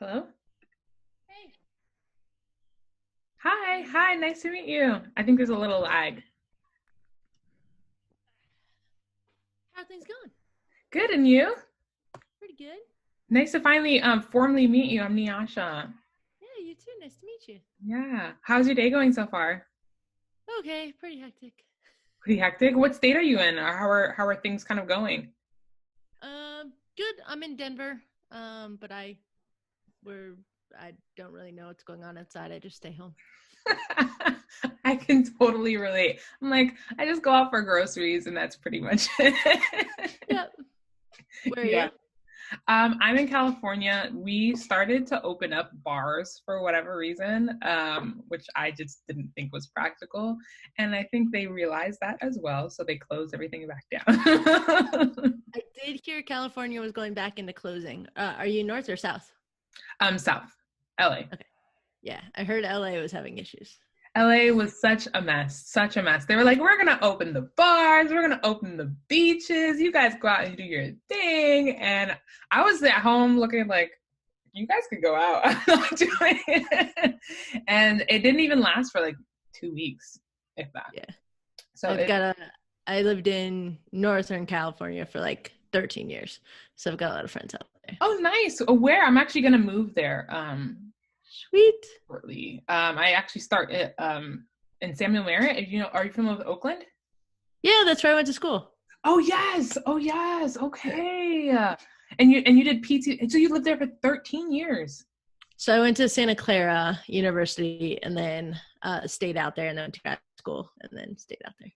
Hello? Hey, Hi, nice to meet you. I think there's a little lag. how are things going? Good, and you? Pretty good. Nice to finally formally meet you. I'm Nyasha. Yeah, you too. Nice to meet you. Yeah. How's your day going so far? Okay, pretty hectic. Pretty hectic. What state are you in? Or how are things kind of going? Good. I'm in Denver. But we're I don't really know what's going on outside. I just stay home. I can totally relate. I'm like, I just go out for groceries and that's pretty much it. Yep. Where are Yeah. you? I'm in California. We started to open up bars for whatever reason, which I just didn't think was practical. And I think they realized that as well. So they closed everything back down. I did hear California was going back into closing. Are you north or south? South, LA. Okay. Yeah, I heard LA was having issues. LA was such a mess, such a mess. They were like, we're going to open the bars, we're going to open the beaches. You guys go out and do your thing. And I was at home looking like, you guys could go out. I'm not doing it. And it didn't even last for like 2 weeks, if that. Yeah. So I've got a I lived in Northern California for like 13 years. So I've got a lot of friends out there. oh, nice. Oh, where? I'm actually gonna move there Sweet. shortly. I actually start in Samuel Merritt. Are you familiar with Oakland? Yeah, that's where I went to school. Oh yes. Oh yes. Okay. And you did PT. So you lived there for 13 years. So I went to Santa Clara University and then stayed out there and then went to grad school and then stayed out there.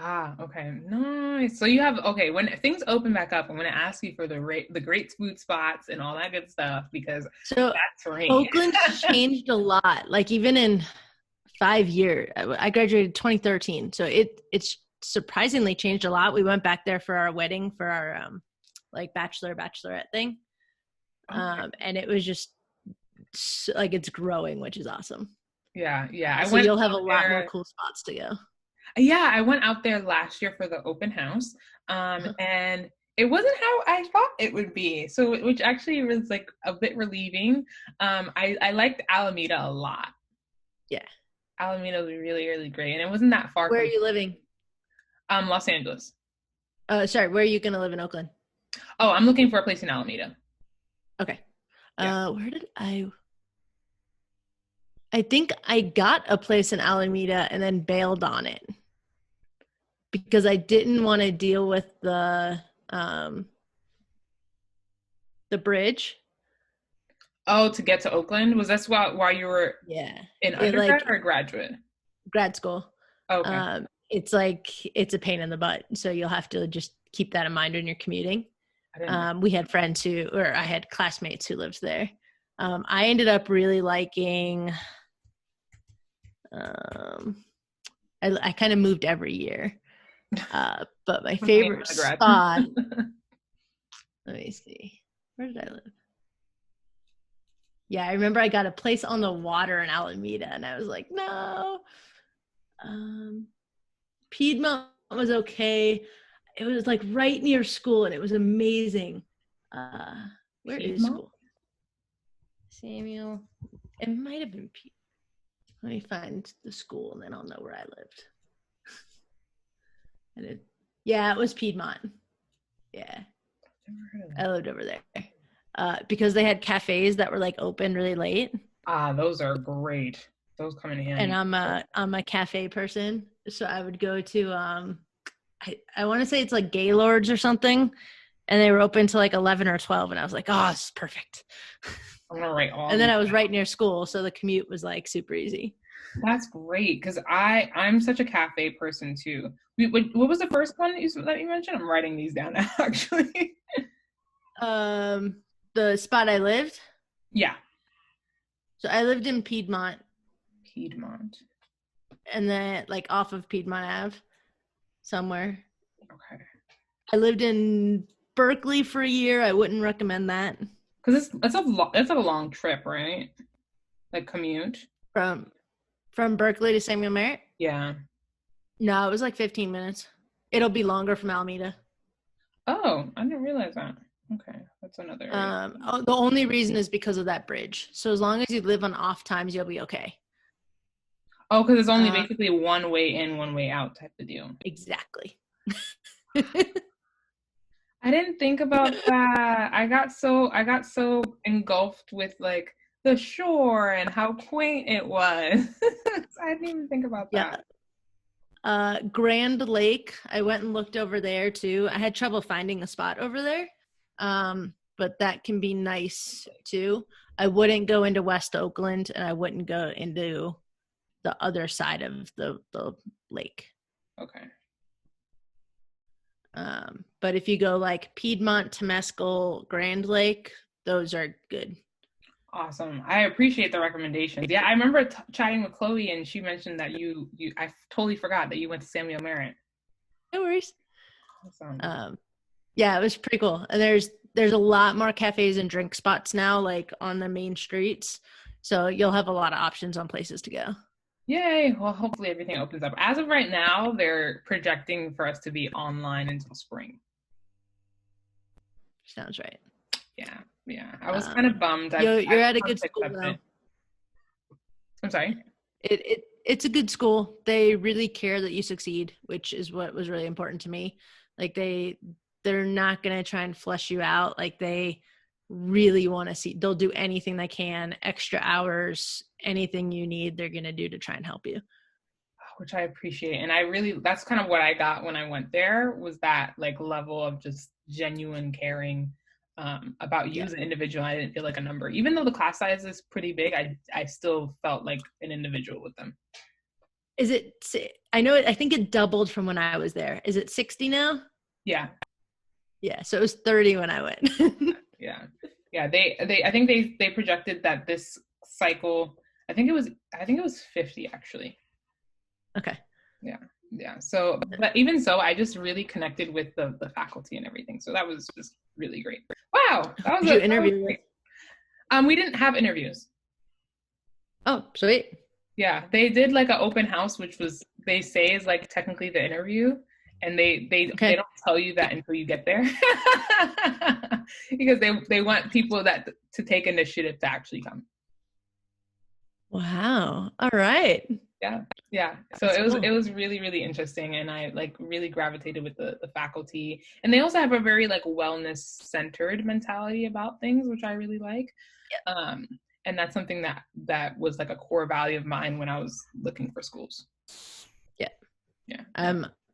Ah, okay, nice. So you have okay when things open back up. I'm gonna ask you for the great food spots and all that good stuff because So that's me. Oakland's changed a lot. Like even in 5 years, I graduated 2013. So it's surprisingly changed a lot. We went back there for our wedding for our like bachelorette thing. Okay. And it was just like it's growing, which is awesome. Yeah. I So went you'll have a out lot more there. cool spots to go. Yeah, I went out there last year for the open house, Uh-huh. and it wasn't how I thought it would be. So, which actually was like a bit relieving. I liked Alameda a lot. Yeah. Alameda was really great, and it wasn't that far Where are from you living? Los Angeles. Sorry, where are you going to live in Oakland? Oh, I'm looking for a place in Alameda. Okay. Yeah. Where did I think I got a place in Alameda and then bailed on it because I didn't want to deal with um the bridge. Oh, to get to Oakland, was this while you were Yeah. in It undergrad like or graduate? grad school. Okay. It's like it's a pain in the butt. So you'll have to just keep that in mind when you're commuting. I didn't know. We had friends or I had classmates who lived there. I ended up really liking um I kind of moved every year. But my I'm looking favorite for undergrad. spot, let me see. Where did I live? Yeah, I remember I got a place on the water in Alameda and I was like, no. Um, Piedmont was okay. It was like right near school and it was amazing. Where is Piedmont? school? Samuel. It might have been Piedmont. Let me find the school and then I'll know where I lived. Yeah, it was Piedmont. Yeah, Never heard of I that. lived over there because they had cafes that were like open really late, Ah, those are great. Those come in and handy. I'm a cafe person, so I would go to I want to say it's like Gaylords or something, and they were open to like 11 or 12, and I was like, oh, this is perfect. I'm gonna write all And then these I was right down. near school, so the commute was like super easy. That's great because I'm such a cafe person too. What was the first one that you mentioned? I'm writing these down now, actually. The spot I lived, Yeah, so I lived in Piedmont, Piedmont. and then like off of Piedmont Ave somewhere. Okay, I lived in Berkeley for a year. I wouldn't recommend that. because it's a long trip, right? Like commute. From Berkeley to Samuel Merritt? Yeah. No, it was like 15 minutes. It'll be longer from Alameda. Oh, I didn't realize that. Okay, that's another. The only reason is because of that bridge. So as long as you live on off times, you'll be okay. Oh, because it's only basically one way in, one way out type of deal. Exactly. I didn't think about that. I got so engulfed with like the shore and how quaint it was. I didn't even think about that. Grand Lake, I went and looked over there too. I had trouble finding a spot over there, but that can be nice too. I wouldn't go into West Oakland, and I wouldn't go into the other side of the lake. Okay. But if you go like Piedmont, Temescal, Grand Lake, those are good. Awesome. I appreciate the recommendations. Yeah, I remember chatting with Chloe, and she mentioned that I totally forgot that you went to Samuel Merritt. No worries. Awesome. Yeah, it was pretty cool. And there's a lot more cafes and drink spots now, like on the main streets. So you'll have a lot of options on places to go. Yay. Well, hopefully everything opens up. As of right now, they're projecting for us to be online until spring. Sounds right. Yeah. I was kind of bummed. You're at a good school though. I'm sorry? It's a good school. They really care that you succeed, which is what was really important to me. Like they're not going to try and flush you out. Like they really want to see, they'll do anything they can, extra hours, anything you need, they're going to do to try and help you. Which I appreciate. And that's kind of what I got when I went there, was that like level of just genuine caring about you as an individual. I didn't feel like a number. Even though the class size is pretty big, I still felt like an individual with them. I think it doubled from when I was there. Is it 60 now? Yeah. So it was 30 when I went. Yeah. I think they projected that this cycle, I think it was 50 actually. Okay. Yeah. So, but even so, I just really connected with the faculty and everything. So that was just really great. Wow. That was Did you interview? We didn't have interviews. Oh, sweet. Yeah. They did like an open house, which they say is like technically the interview. And they don't tell you that until you get there. Because they want people to take initiative to actually come. Wow. All right. Yeah. So it was really, really interesting, and I like really gravitated with the faculty. And they also have a very like wellness centered mentality about things, which I really like. Yep. And that's something that was like a core value of mine when I was looking for schools. Yeah.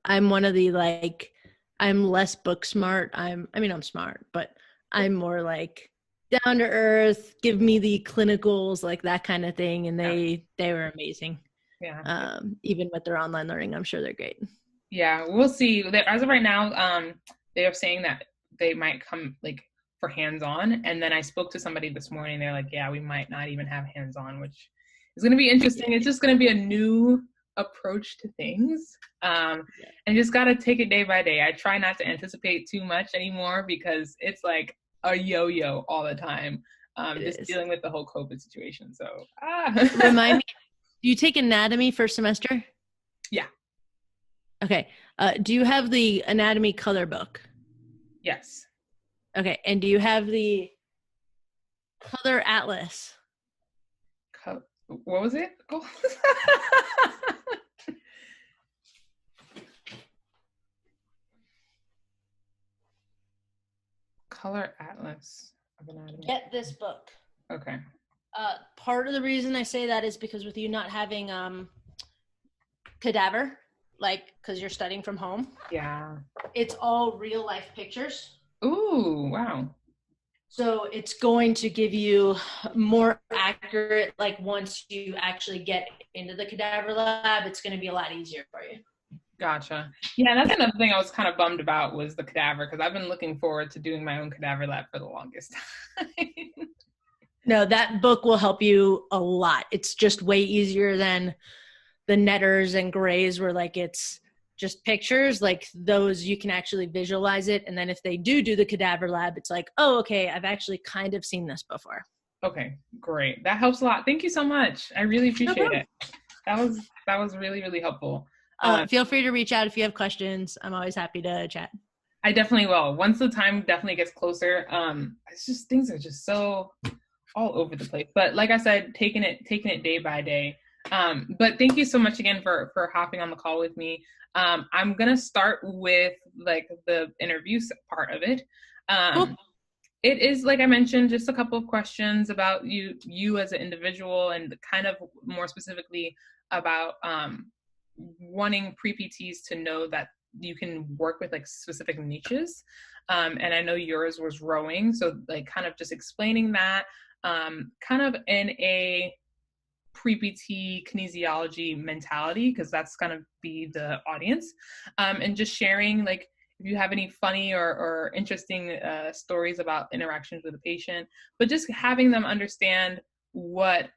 I'm one of the like, I'm less book smart. I'm smart, but I'm more like down to earth, give me the clinicals, like that kind of thing. And they were amazing. Yeah. Even with their online learning, I'm sure they're great. Yeah, we'll see. As of right now, they are saying that they might come like for hands-on. And then I spoke to somebody this morning. They're like, yeah, we might not even have hands-on, which is going to be interesting. It's just going to be a new approach to things, and just got to take it day by day. I try not to anticipate too much anymore, because it's like a yo-yo all the time, dealing with the whole COVID situation. So Remind me, do you take anatomy first semester? Yeah. Okay. Do you have the anatomy color book? Yes. Okay. And do you have the color atlas? What was it? Color atlas of anatomy. Get this book. Okay. Part of the reason I say that is because with you not having cadaver, like because you're studying from home. Yeah. It's all real life pictures. Ooh, wow. So it's going to give you more accurate, like once you actually get into the cadaver lab, it's going to be a lot easier for you. Gotcha. Yeah, that's another thing I was kind of bummed about, was the cadaver, because I've been looking forward to doing my own cadaver lab for the longest time. No, that book will help you a lot. It's just way easier than the Netters and Grays, where like it's just pictures. Like those, you can actually visualize it. And then if they do the cadaver lab, it's like, oh, okay, I've actually kind of seen this before. Okay, great. That helps a lot. Thank you so much. I really appreciate it. That was really, really helpful. Feel free to reach out if you have questions. I'm always happy to chat. I definitely will. Once the time definitely gets closer, it's just things are just so all over the place. But like I said, taking it day by day. But thank you so much again for hopping on the call with me. I'm gonna start with like the interview part of it. Cool. It is, like I mentioned, just a couple of questions about you as an individual, and kind of more specifically about wanting pre-PTs to know that you can work with like specific niches. And I know yours was rowing, so like kind of just explaining that kind of in a pre-PT kinesiology mentality, because that's going to be the audience, and just sharing like if you have any funny or interesting stories about interactions with a patient, but just having them understand what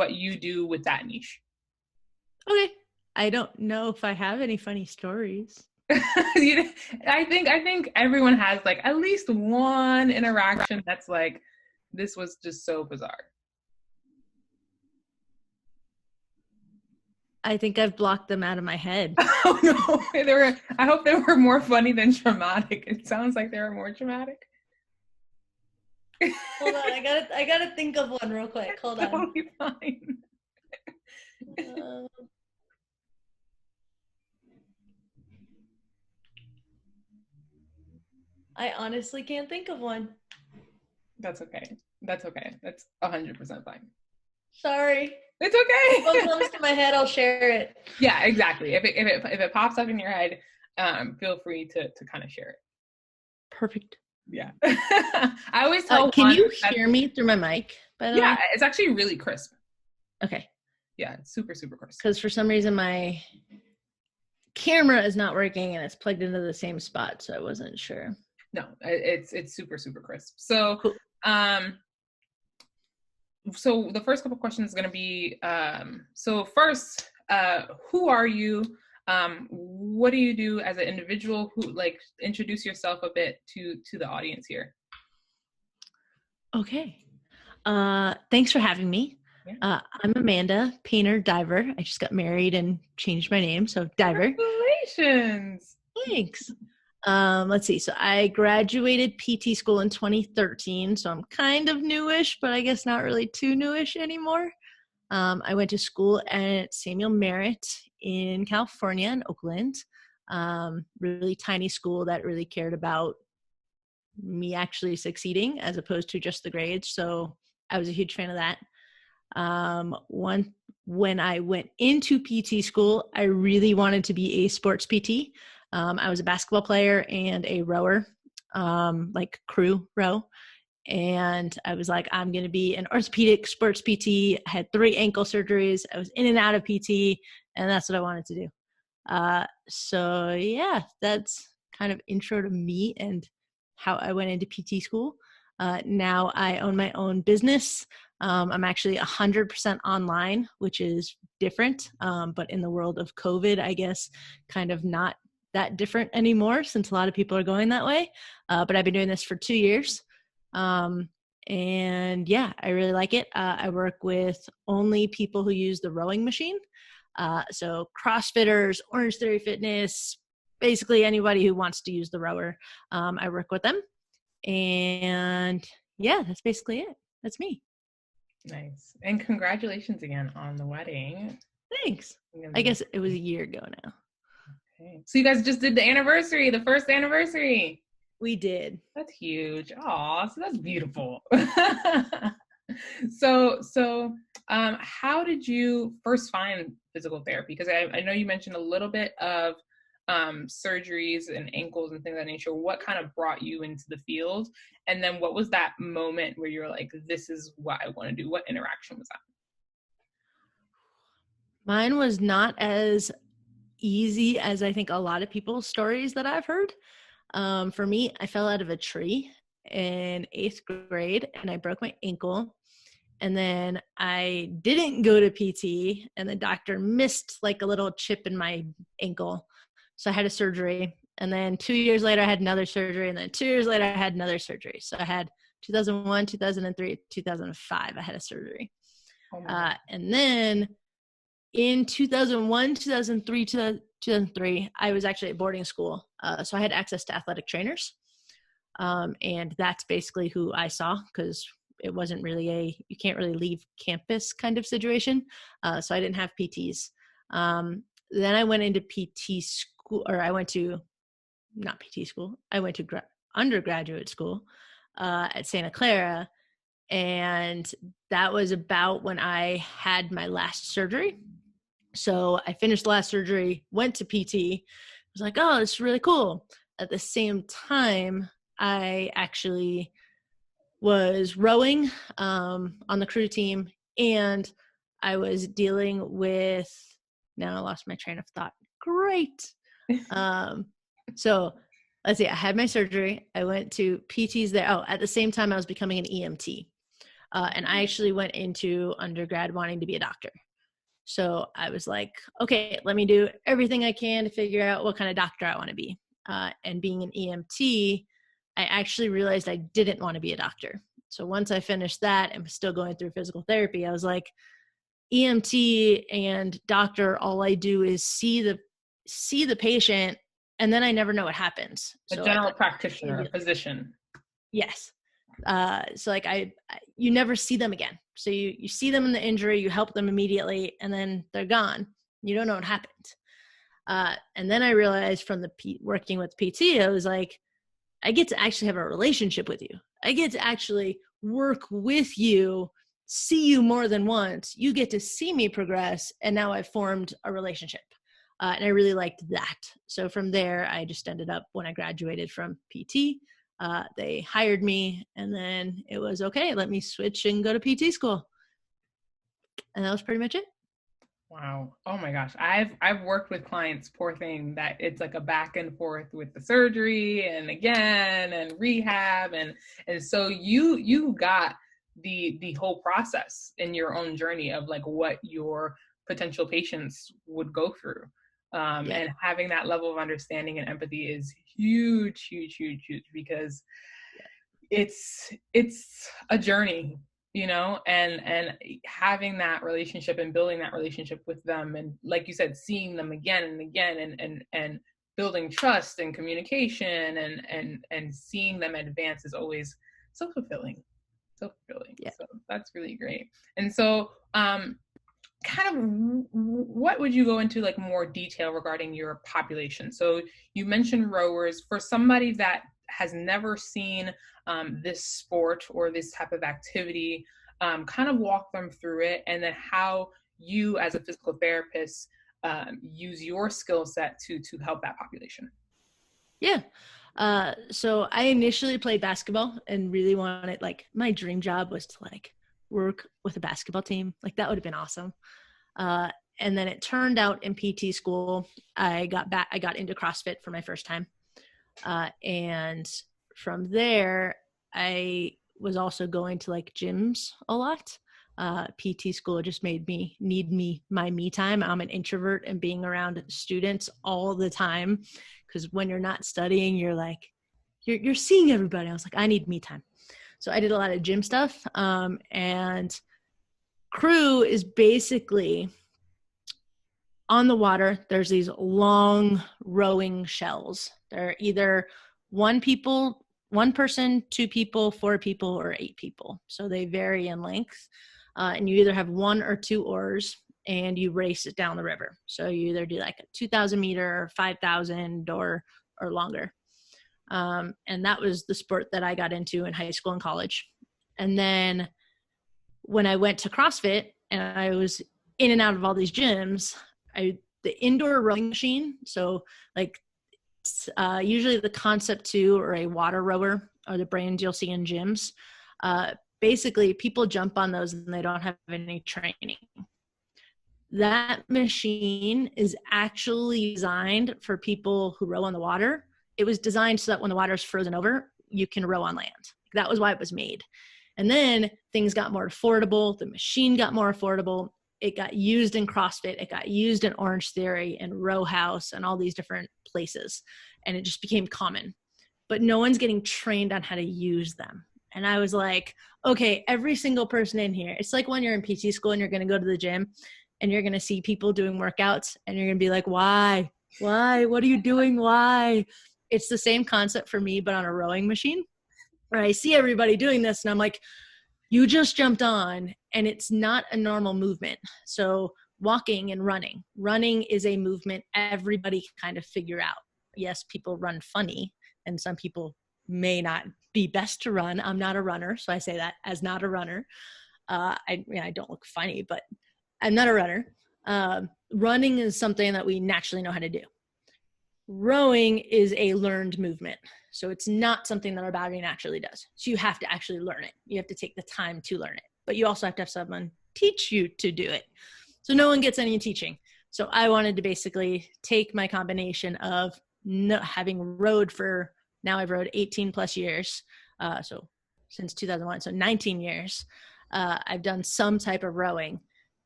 you do with that niche. Okay. I don't know if I have any funny stories. I think everyone has like at least one interaction that's like, this was just so bizarre. I think I've blocked them out of my head. Oh no, I hope they were more funny than traumatic. It sounds like they were more traumatic. Hold on, I gotta think of one real quick. Hold on. Totally fine. I honestly can't think of one. That's okay. That's 100% fine. Sorry. It's okay. If it comes to my head, I'll share it. Yeah, exactly. If it pops up in your head, feel free to kind of share it. Perfect. Yeah. I always tell. Can you hear me through my mic? By the way, it's actually really crisp. Okay. Yeah, it's super crisp. Because for some reason my camera is not working and it's plugged into the same spot, so I wasn't sure. No, it's super crisp. So, cool. So the first couple questions is going to be, so first, who are you? What do you do as an individual? Introduce yourself a bit to the audience here. Okay. Thanks for having me. Yeah. I'm Amanda, painter, diver. I just got married and changed my name, so diver. Congratulations. Thanks. Let's see. So I graduated PT school in 2013. So I'm kind of newish, but I guess not really too newish anymore. I went to school at Samuel Merritt in California, in Oakland. Really tiny school that really cared about me actually succeeding as opposed to just the grades. So I was a huge fan of that. When I went into PT school, I really wanted to be a sports PT. I was a basketball player and a rower, like crew row. And I was like, I'm going to be an orthopedic sports PT. I had 3 ankle surgeries. I was in and out of PT, and that's what I wanted to do. So yeah, that's kind of intro to me and how I went into PT school. Now I own my own business. I'm actually 100% online, which is different. But in the world of COVID, I guess kind of not that different anymore since a lot of people are going that way. But I've been doing this for 2 years. And yeah, I really like it. I work with only people who use the rowing machine. So CrossFitters, Orange Theory Fitness, basically anybody who wants to use the rower. I work with them. And yeah, that's basically it. That's me. Nice. And congratulations again on the wedding. Thanks. I guess it was a year ago now. Okay. So you guys just did the anniversary, the first anniversary. We did. That's huge. Aw, so that's beautiful. So how did you first find physical therapy? Because I know you mentioned a little bit of surgeries and ankles and things of that nature. What kind of brought you into the field? And then what was that moment where you were like, this is what I want to do? What interaction was that? Mine was not as easy as I think a lot of people's stories that I've heard. For me, I fell out of a tree in 8th grade and I broke my ankle. And then I didn't go to PT and the doctor missed like a little chip in my ankle. So I had a surgery. And then 2 years later, I had another surgery. And then 2 years later, I had another surgery. So I had 2001, 2003, 2005, I had a surgery. Oh and then in 2001, 2003, 2003, I was actually at boarding school. So I had access to athletic trainers. And that's basically who I saw, because it wasn't really you can't really leave campus kind of situation. So I didn't have PTs. Then I went into PT school, or I went to, not PT school, I went to undergraduate school at Santa Clara. And that was about when I had my last surgery. So I finished the last surgery, went to PT, was like, oh, this is really cool. At the same time, I actually was rowing on the crew team, and I was dealing with, now I lost my train of thought. Great. So let's see, I had my surgery. I went to PTs there. Oh, at the same time I was becoming an EMT. And I actually went into undergrad wanting to be a doctor. So I was like, okay, let me do everything I can to figure out what kind of doctor I want to be. And being an EMT, I actually realized I didn't want to be a doctor. So once I finished that and was still going through physical therapy, I was like, EMT and doctor, all I do is see the patient, and then I never know what happens. A general practitioner, a physician. Yes. So like you never see them again. So you see them in the injury, you help them immediately, and then they're gone. You don't know what happened. And then I realized from working with PT, I was like, I get to actually have a relationship with you. I get to actually work with you, see you more than once. You get to see me progress. And now I've formed a relationship. And I really liked that. So from there, I just ended up, when I graduated from PT, they hired me, and then it was, okay, let me switch and go to PT school. And that was pretty much it. Wow. Oh my gosh. I've worked with clients, poor thing, that it's like a back and forth with the surgery and again and rehab. And so you got the whole process in your own journey of like what your potential patients would go through. And having that level of understanding and empathy is huge, huge, huge, huge, because it's a journey, you know, and having that relationship and building that relationship with them. And like you said, seeing them again and again and building trust and communication and seeing them advance is always so fulfilling. Yeah. So that's really great. And so, kind of what would you go into like more detail regarding your population? So you mentioned rowers. For somebody that has never seen this sport or this type of activity, kind of walk them through it, and then how you as a physical therapist use your skill set to help that population. Yeah. So I initially played basketball and really wanted, like, my dream job was to like work with a basketball team. Like that would have been awesome. And then it turned out in PT school, I got into CrossFit for my first time. And from there, I was also going to like gyms a lot. PT school just made me need my me time. I'm an introvert, and being around students all the time, because when you're not studying, you're like, you're seeing everybody. I was like, I need me time. So I did a lot of gym stuff. And crew is basically on the water. There's these long rowing shells. They're either one person, two people, four people, or 8 people. So they vary in length. And you either have 1 or 2 oars, and you race it down the river. So you either do like a 2,000 meter, 5,000, or longer. And that was the sport that I got into in high school and college. And then when I went to CrossFit and I was in and out of all these gyms, the indoor rowing machine. So like usually the Concept 2 or a water rower are the brands you'll see in gyms. Basically people jump on those and they don't have any training. That machine is actually designed for people who row on the water. It was designed so that when the water is frozen over, you can row on land. That was why it was made. And then things got more affordable. The machine got more affordable. It got used in CrossFit. It got used in Orange Theory and Row House and all these different places. And it just became common. But no one's getting trained on how to use them. And I was like, okay, every single person in here, it's like when you're in PT school and you're going to go to the gym and you're going to see people doing workouts and you're going to be like, why? Why? What are you doing? Why? It's the same concept for me, but on a rowing machine, where I see everybody doing this and I'm like, you just jumped on, and it's not a normal movement. So walking and running is a movement everybody can kind of figure out. Yes, people run funny, and some people may not be best to run. I'm not a runner, so I say that as not a runner. I don't look funny, but I'm not a runner. Running is something that we naturally know how to do. Rowing is a learned movement. So it's not something that our body naturally does. So you have to actually learn it. You have to take the time to learn it. But you also have to have someone teach you to do it. So no one gets any teaching. So I wanted to basically take my combination of having rowed for, now I've rowed 18 plus years. So since 2001, so 19 years, I've done some type of rowing.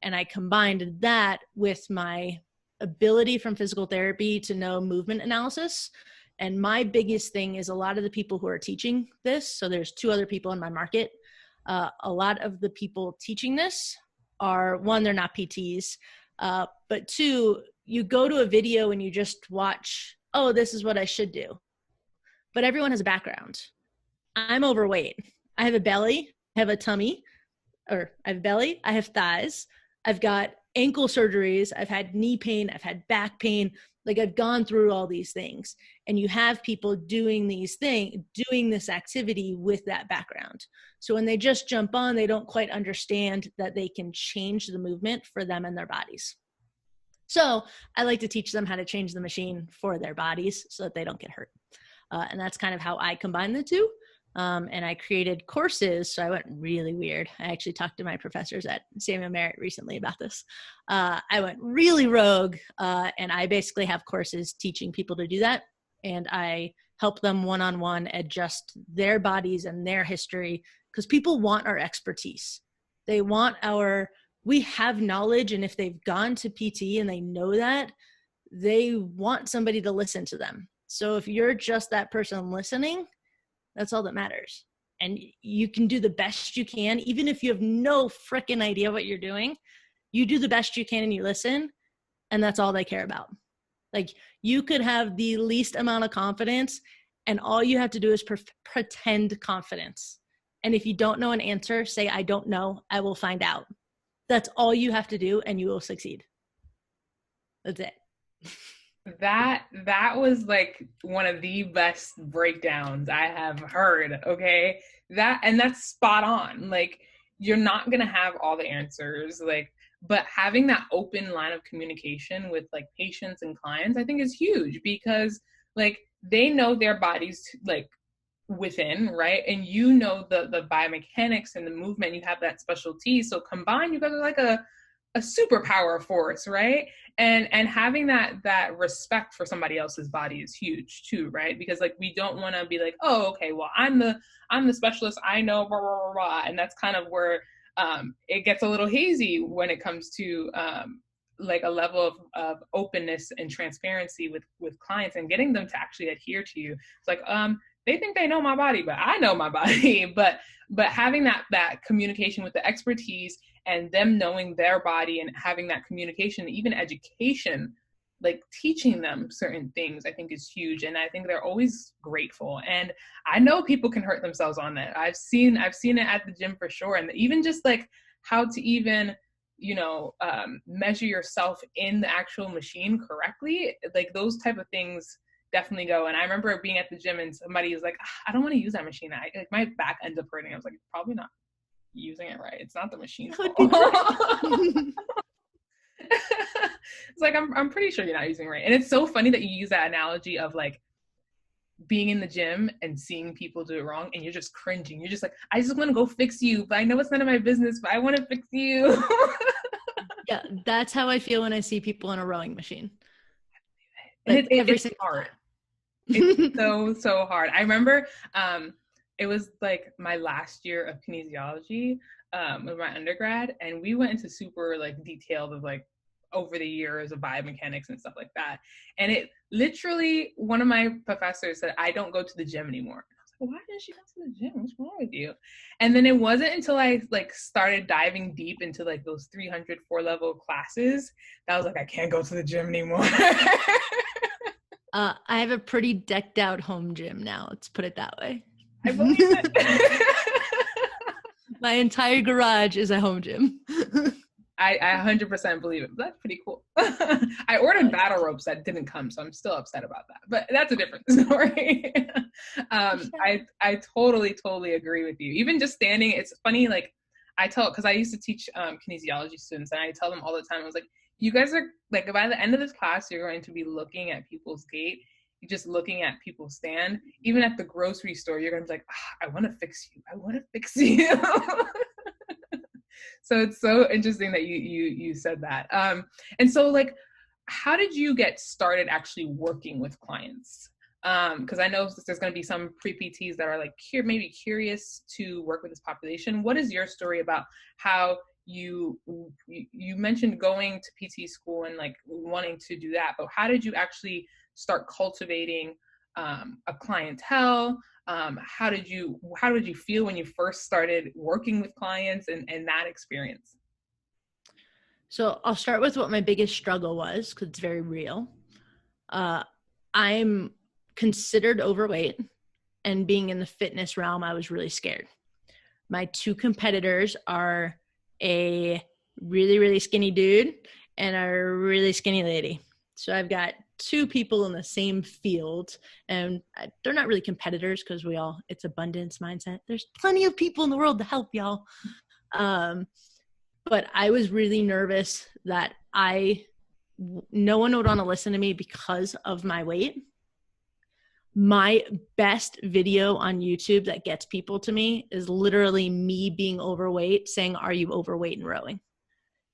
And I combined that with my ability from physical therapy to know movement analysis. And my biggest thing is a lot of the people who are teaching this, so there's 2 other people in my market. A lot of the people teaching this are, 1, they're not PTs, but 2, you go to a video and you just watch, oh, this is what I should do. But everyone has a background. I'm overweight. I have a belly, I have a tummy, or I have belly, I have thighs, I've got ankle surgeries, I've had knee pain, I've had back pain. Like, I've gone through all these things, and you have people doing this activity with that background. So when they just jump on, they don't quite understand that they can change the movement for them and their bodies. So I like to teach them how to change the machine for their bodies so that they don't get hurt. And that's kind of how I combine the 2. And I created courses. So I went really weird. I actually talked to my professors at Samuel Merritt recently about this. I went really rogue, and I basically have courses teaching people to do that. And I help them one-on-one adjust their bodies and their history, because people want our expertise. They want we have knowledge. And if they've gone to PT and they know that, they want somebody to listen to them. So if you're just that person listening, that's all that matters. And you can do the best you can, even if you have no freaking idea what you're doing. You do the best you can and you listen, and that's all they care about. Like, you could have the least amount of confidence, and all you have to do is pretend confidence. And if you don't know an answer, say, I don't know, I will find out. That's all you have to do, and you will succeed. That's it. That was like one of the best breakdowns I have heard. Okay. That's spot on. Like, you're not going to have all the answers, like, but having that open line of communication with like patients and clients, I think is huge, because like, they know their bodies like within, right? And you know the biomechanics and the movement, you have that specialty. So combined, you guys are like a superpower force, right? And having that respect for somebody else's body is huge too, right? Because like, we don't want to be like, oh, okay, well, I'm the specialist, I know, blah, blah, blah, blah. And that's kind of where it gets a little hazy when it comes to like a level of openness and transparency with clients, and getting them to actually adhere to you. It's like, they think they know my body, but I know my body. but having that communication with the expertise, and them knowing their body, and having that communication, even education, like teaching them certain things, I think is huge. And I think they're always grateful. And I know people can hurt themselves on that. I've seen it at the gym for sure. And even just like how to even, measure yourself in the actual machine correctly, like those type of things definitely go. And I remember being at the gym and somebody was like, I don't want to use that machine. Like, my back ends up hurting. I was like, probably not using it right. It's not the machine's fault. It's like, I'm pretty sure you're not using it right. And it's so funny that you use that analogy of like being in the gym and seeing people do it wrong, and you're just cringing. You're just like, I just want to go fix you, but I know it's none of my business, but I want to fix you. Yeah, that's how I feel when I see people on a rowing machine. Like, it's hard. It's so hard. I remember it was like my last year of kinesiology with my undergrad, and we went into super like detailed of like over the years of biomechanics and stuff like that. And it literally, one of my professors said, I don't go to the gym anymore. why didn't she go to the gym? What's wrong with you? And then it wasn't until I like started diving deep into like those 300 4-level classes that I was like, I can't go to the gym anymore. I have a pretty decked out home gym now. Let's put it that way. I believe it. My entire garage is a home gym. I 100% believe it. That's pretty cool. I ordered battle ropes that didn't come, so I'm still upset about that. But that's a different story. I totally agree with you. Even just standing, it's funny. Like I tell, because I used to teach kinesiology students, and I tell them all the time. I was like, you guys are like, by the end of this class, you're going to be looking at people's gait. You're just looking at people stand. Even at the grocery store, you're going to be like, I want to fix you. I want to fix you. So it's so interesting that you said that. And so like, how did you get started actually working with clients? Because I know there's going to be some pre-PTs that are like maybe curious to work with this population. What is your story about how you mentioned going to PT school and like wanting to do that, but how did you actually start cultivating a clientele? How did you feel when you first started working with clients and that experience? So I'll start with what my biggest struggle was, because it's very real. I'm considered overweight, and being in the fitness realm, I was really scared. My two competitors are a really, really skinny dude and a really skinny lady. So I've got two people in the same field, and they're not really competitors because it's abundance mindset. There's plenty of people in the world to help y'all. But I was really nervous that no one would want to listen to me because of my weight. My best video on YouTube that gets people to me is literally me being overweight saying, "Are you overweight?" and rowing.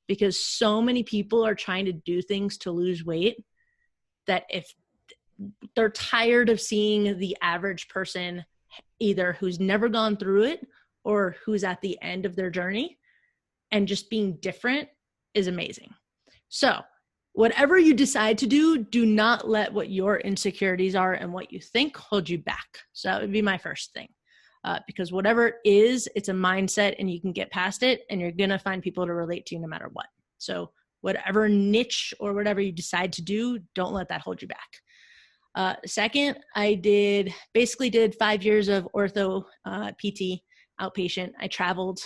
Because so many people are trying to do things to lose weight that if they're tired of seeing the average person, either who's never gone through it or who's at the end of their journey, and just being different is amazing. So whatever you decide to do, do not let what your insecurities are and what you think hold you back. So that would be my first thing. Because whatever it is, it's a mindset and you can get past it, and you're going to find people to relate to you no matter what. So whatever niche or whatever you decide to do, don't let that hold you back. Second, I basically did 5 years of ortho PT outpatient. I traveled.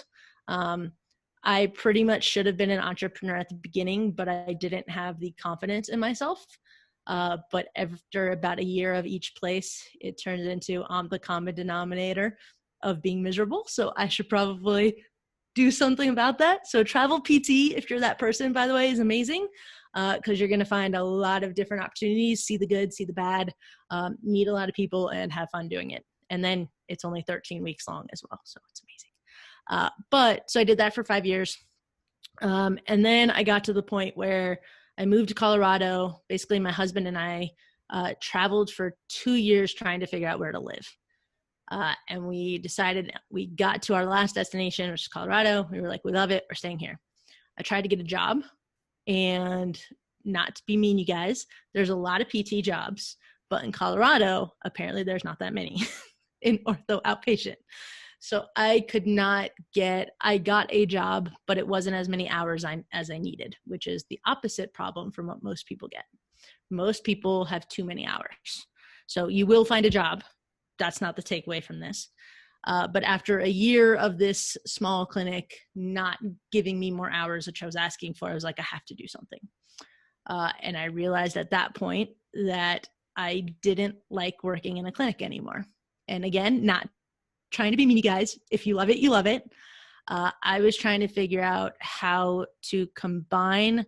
I pretty much should have been an entrepreneur at the beginning, but I didn't have the confidence in myself. But after about a year of each place, it turns into the common denominator of being miserable. So I should probably do something about that. So travel PT, if you're that person, by the way, is amazing because you're going to find a lot of different opportunities, see the good, see the bad, meet a lot of people, and have fun doing it. And then it's only 13 weeks long as well. So it's amazing. So I did that for 5 years. And then I got to the point where I moved to Colorado. Basically, my husband and I traveled for 2 years trying to figure out where to live. And we decided, we got to our last destination, which is Colorado. We were like, we love it. We're staying here. I tried to get a job, and not to be mean, you guys, there's a lot of PT jobs, but in Colorado, apparently there's not that many in ortho outpatient. So I got a job, but it wasn't as many hours as I needed, which is the opposite problem from what most people get. Most people have too many hours. So you will find a job. That's not the takeaway from this. But after a year of this small clinic not giving me more hours, which I was asking for, I was like, I have to do something. And I realized at that point that I didn't like working in a clinic anymore. And again, not trying to be mean, you guys. If you love it, you love it. I was trying to figure out how to combine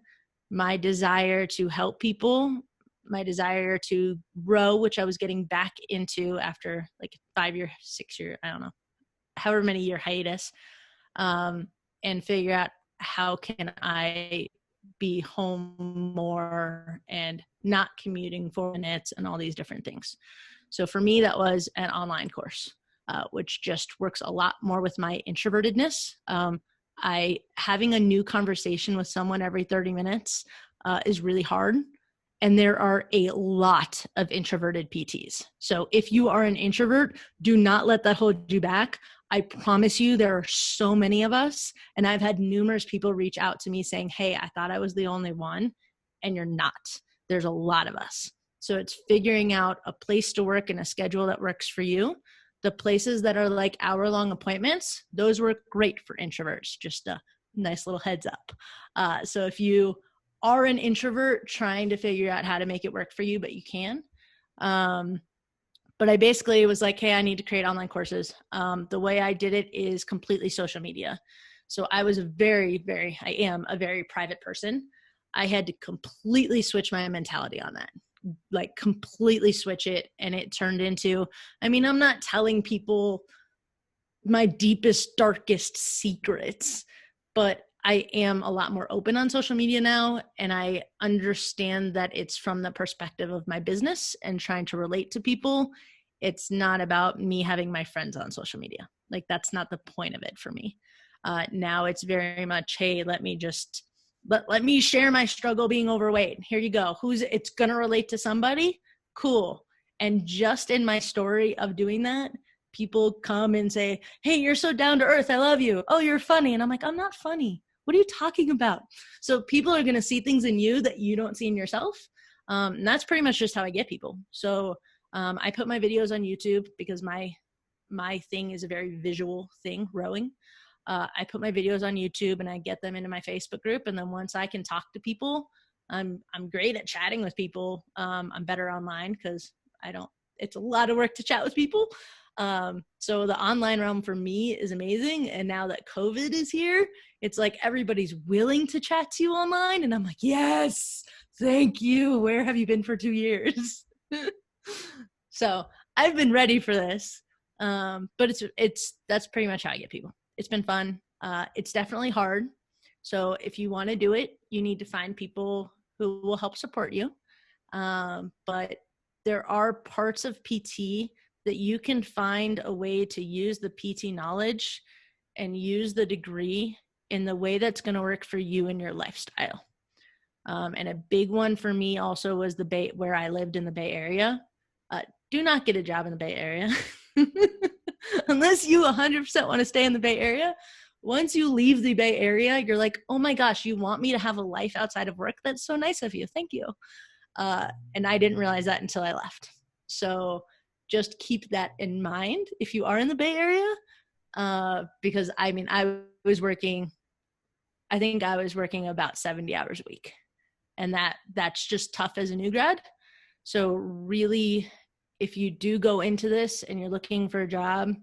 my desire to help people, my desire to row, which I was getting back into after like 5 year, 6 year, I don't know, however many year hiatus, and figure out how can I be home more and not commuting 4 minutes and all these different things. So for me, that was an online course. Which just works a lot more with my introvertedness. Having a new conversation with someone every 30 minutes is really hard. And there are a lot of introverted PTs. So if you are an introvert, do not let that hold you back. I promise you, there are so many of us. And I've had numerous people reach out to me saying, hey, I thought I was the only one. And you're not. There's a lot of us. So it's figuring out a place to work and a schedule that works for you. The places that are like hour-long appointments, those work great for introverts. Just a nice little heads up. So if you are an introvert trying to figure out how to make it work for you, but you can. But I basically was like, hey, I need to create online courses. The way I did it is completely social media. So I was I am a very private person. I had to completely switch my mentality on that, like completely switch it. And it turned into, I'm not telling people my deepest, darkest secrets, but I am a lot more open on social media now. And I understand that it's from the perspective of my business and trying to relate to people. It's not about me having my friends on social media. Like that's not the point of it for me. Now it's very much, hey, let me share my struggle being overweight. Here you go. It's going to relate to somebody? Cool. And just in my story of doing that, people come and say, hey, you're so down to earth. I love you. Oh, you're funny. And I'm like, I'm not funny. What are you talking about? So people are going to see things in you that you don't see in yourself. And that's pretty much just how I get people. So I put my videos on YouTube because my thing is a very visual thing, rowing. I put my videos on YouTube and I get them into my Facebook group. And then once I can talk to people, I'm great at chatting with people. I'm better online because it's a lot of work to chat with people. So the online realm for me is amazing. And now that COVID is here, it's like everybody's willing to chat to you online. And I'm like, yes, thank you. Where have you been for 2 years? So I've been ready for this. But that's pretty much how I get people. It's been fun. It's definitely hard. So if you want to do it, you need to find people who will help support you. But there are parts of PT that you can find a way to use the PT knowledge and use the degree in the way that's going to work for you and your lifestyle. And a big one for me also was where I lived in the Bay Area. Do not get a job in the Bay Area unless you 100% want to stay in the Bay Area. Once you leave the Bay Area, you're like, oh my gosh, you want me to have a life outside of work? That's so nice of you. Thank you. And I didn't realize that until I left. So just keep that in mind if you are in the Bay Area, because I was working about 70 hours a week, and that's just tough as a new grad. So really, if you do go into this and you're looking for a job,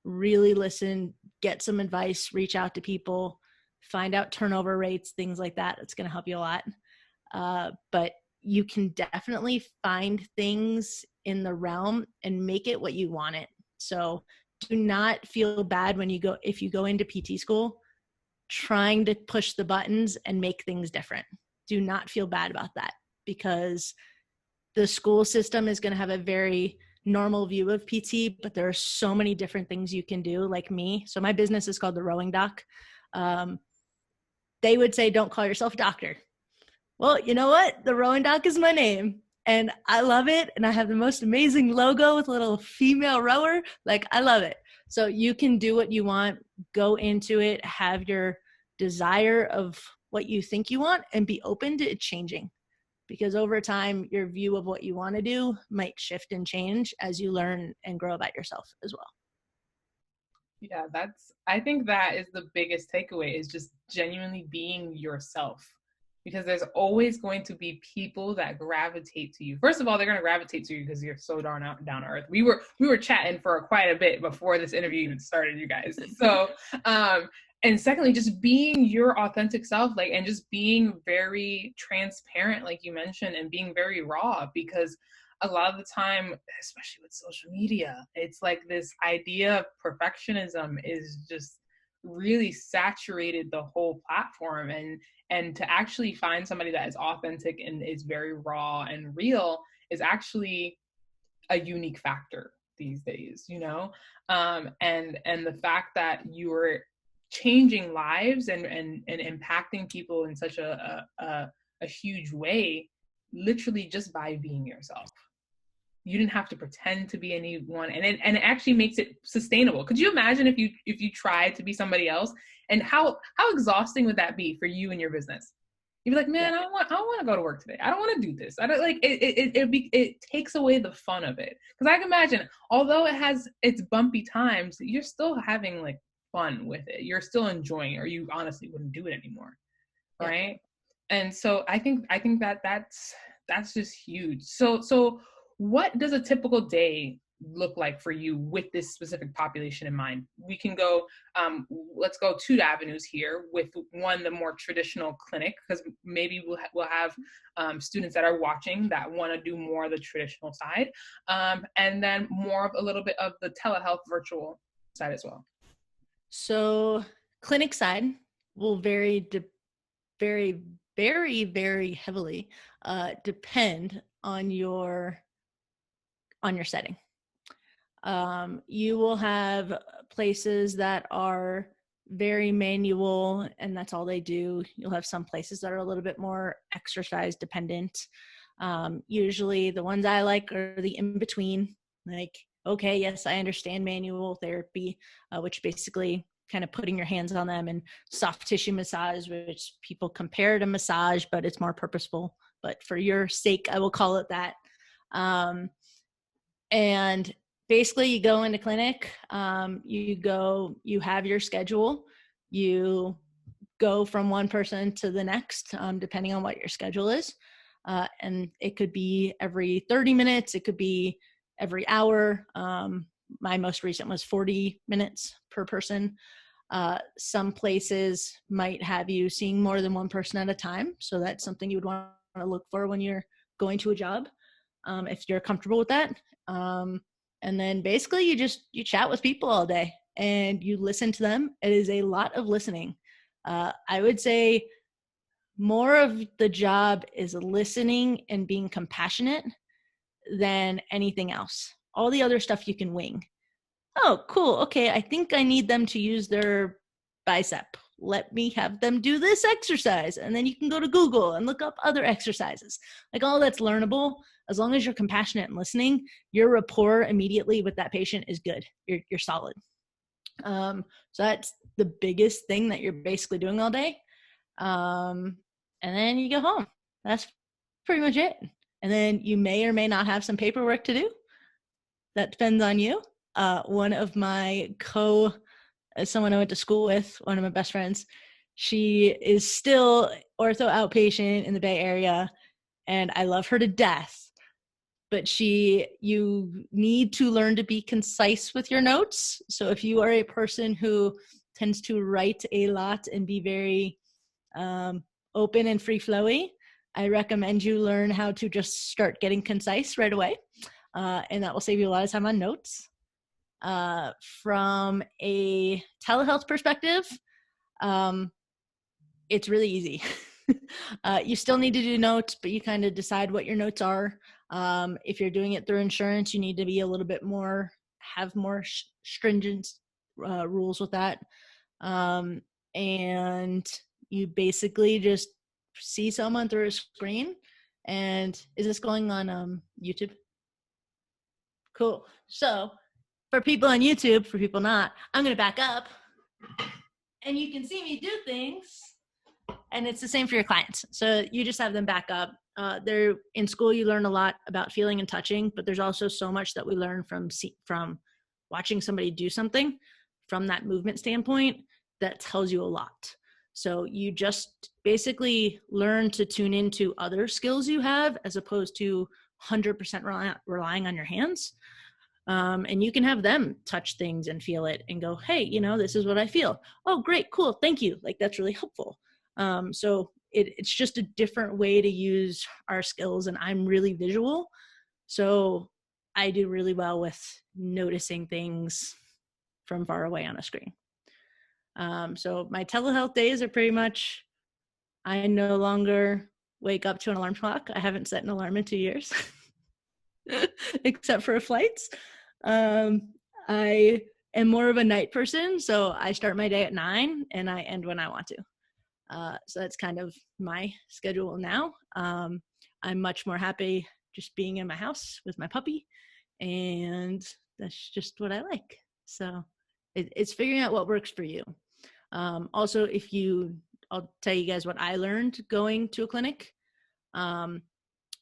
really listen, get some advice, reach out to people, find out turnover rates, things like that. It's going to help you a lot. But you can definitely find things in the realm and make it what you want it. So do not feel bad if you go into PT school trying to push the buttons and make things different. Do not feel bad about that, because the school system is going to have a very normal view of PT, but there are so many different things you can do, like me. So my business is called The Rowing Doc. They would say, don't call yourself doctor. Well, you know what? The Rowing Doc is my name, and I love it. And I have the most amazing logo with a little female rower. Like, I love it. So you can do what you want, go into it, have your desire of what you think you want, and be open to it changing. Because over time, your view of what you want to do might shift and change as you learn and grow about yourself as well. Yeah, I think that is the biggest takeaway, is just genuinely being yourself. Because there's always going to be people that gravitate to you. First of all, they're going to gravitate to you because you're so down to earth. We were chatting for quite a bit before this interview even started, you guys. So, and secondly, just being your authentic self, like, and just being very transparent, like you mentioned, and being very raw, because a lot of the time, especially with social media, it's like this idea of perfectionism is just really saturated the whole platform, and to actually find somebody that is authentic and is very raw and real is actually a unique factor these days, you know? And the fact that you are changing lives and impacting people in such a huge way literally just by being yourself. You didn't have to pretend to be anyone, and it actually makes it sustainable. Could you imagine if you tried to be somebody else, and how exhausting would that be for you and your business? You'd be like, man, I don't want to go to work today. I don't want to do this. I don't like it. It takes away the fun of it. Because I can imagine, although it has its bumpy times, you're still having like fun with it. You're still enjoying it, or you honestly wouldn't do it anymore, right? And so I think that's just huge. So what does a typical day look like for you with this specific population in mind? We can go, let's go two avenues here. With one, the more traditional clinic, because maybe we'll have students that are watching that want to do more of the traditional side, and then more of a little bit of the telehealth virtual side as well. So clinic side will very, very heavily depend on your setting. You will have places that are very manual and that's all they do. You'll have some places that are a little bit more exercise dependent. Usually the ones I like are the in-between, like, okay, yes, I understand manual therapy, which basically kind of putting your hands on them, and soft tissue massage, which people compare to massage, but it's more purposeful. But for your sake, I will call it that. And basically you go into clinic, you have your schedule, you go from one person to the next, depending on what your schedule is. And it could be every 30 minutes, it could be every hour. My most recent was 40 minutes per person. Some places might have you seeing more than one person at a time. So that's something you would want to look for when you're going to a job, if you're comfortable with that. And then basically you chat with people all day and you listen to them. It is a lot of listening. I would say more of the job is listening and being compassionate than anything else. All the other stuff you can wing. Oh, cool. Okay, I think I need them to use their bicep. Let me have them do this exercise. And then you can go to Google and look up other exercises. Like, all that's learnable. As long as you're compassionate and listening, your rapport immediately with that patient is good. You're solid. So that's the biggest thing that you're basically doing all day. And then you go home. That's pretty much it. And then you may or may not have some paperwork to do. That depends on you. One of my someone I went to school with, one of my best friends, she is still ortho outpatient in the Bay Area, and I love her to death. But you need to learn to be concise with your notes. So if you are a person who tends to write a lot and be very open and free-flowy, I recommend you learn how to just start getting concise right away. And that will save you a lot of time on notes. From a telehealth perspective, it's really easy. You still need to do notes, but you kind of decide what your notes are. If you're doing it through insurance, you need to be a little bit more, have more stringent rules with that. And you basically just see someone through a screen. And is this going on YouTube? Cool. So for people on YouTube, for people not, I'm going to back up and you can see me do things. And it's the same for your clients. So you just have them back up. They're in school, you learn a lot about feeling and touching, but there's also so much that we learn from watching somebody do something from that movement standpoint that tells you a lot. So you just basically learn to tune into other skills you have as opposed to 100% relying on your hands. And you can have them touch things and feel it and go, hey, this is what I feel. Oh, great, cool, thank you. Like, that's really helpful. So it's just a different way to use our skills, and I'm really visual. So I do really well with noticing things from far away on a screen. So my telehealth days are pretty much, I no longer wake up to an alarm clock. I haven't set an alarm in 2 years, except for flights. I am more of a night person, so I start my day at 9 and I end when I want to. So that's kind of my schedule now. I'm much more happy just being in my house with my puppy, and that's just what I like. So it's figuring out what works for you. Also, I'll tell you guys what I learned going to a clinic.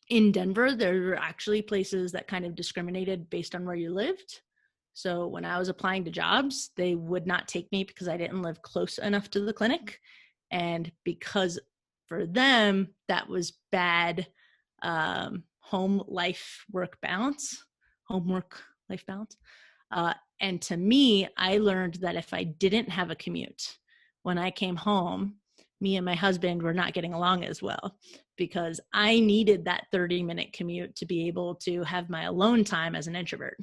In Denver, there were actually places that kind of discriminated based on where you lived. So when I was applying to jobs, they would not take me because I didn't live close enough to the clinic. And because for them, that was bad home life work balance, homework life balance. And to me, I learned that if I didn't have a commute, when I came home, me and my husband were not getting along as well, because I needed that 30-minute commute to be able to have my alone time as an introvert.